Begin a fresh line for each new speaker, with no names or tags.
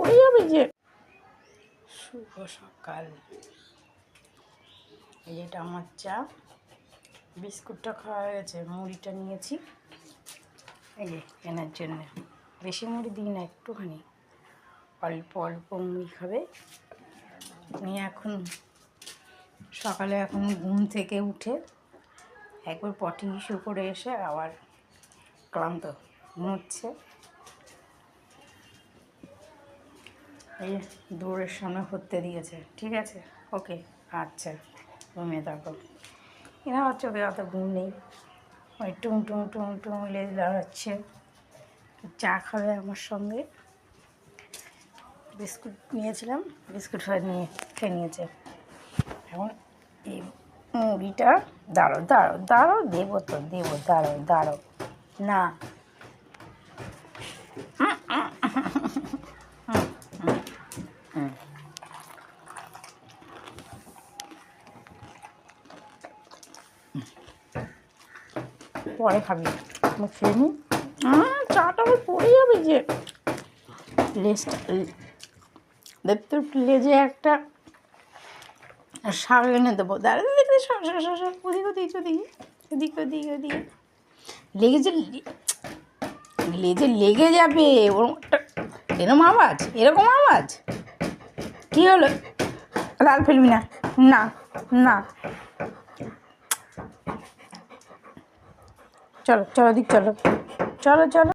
পড়ে যাবে যে। শুভ সকাল। এটা আমার চা, বিস্কুটটা খাওয়া হয়ে গেছে, মুড়িটা নিয়েছি এই যে কেনার জন্য। বেশি মুড়ি দিই না, একটুখানি অল্প অল্প মুড়ি খাবে। নিয়ে এখন সকালে এখন ঘুম থেকে উঠে একবার পটি ইস্যু করে এসে আবার ক্লান্ত ঘুমোচ্ছে। এই দৌড়ের সামনে হতে দিয়েছে, ঠিক আছে, ওকে, আচ্ছা ঘুমিয়ে থাকো। এরা হচ্ছে ওকে অত ঘুম নেই, ওই টুং টুং টুং টুং লেজ লাগাচ্ছে। চা খাবে আমার সঙ্গে। বিস্কুট নিয়েছিলাম, বিস্কুট নিয়ে খেয়ে নিয়েছে। এখন এই মুড়িটা দাঁড়ো দাঁড়ো দাঁড়ো দেবো তো দেবো, দাঁড়ো দাঁড়ো না। পরে খাবি, খেয়ে নি। চাটা আবার পড়ে যাবে যে। লেজটা দেখতে লেজে একটা শাক এনে দেবো, দাঁড়িয়ে দেখতে ওদিক ওদিক ওদিকে এদিক ওদিক ওদিকে লেগেছে, লেজে লেগে যাবে। এরকম আওয়াজ, এরকম আওয়াজ কী হলো? লাল ফেলবি না, না না। চলো চলো দিক, চলো চলো চলো।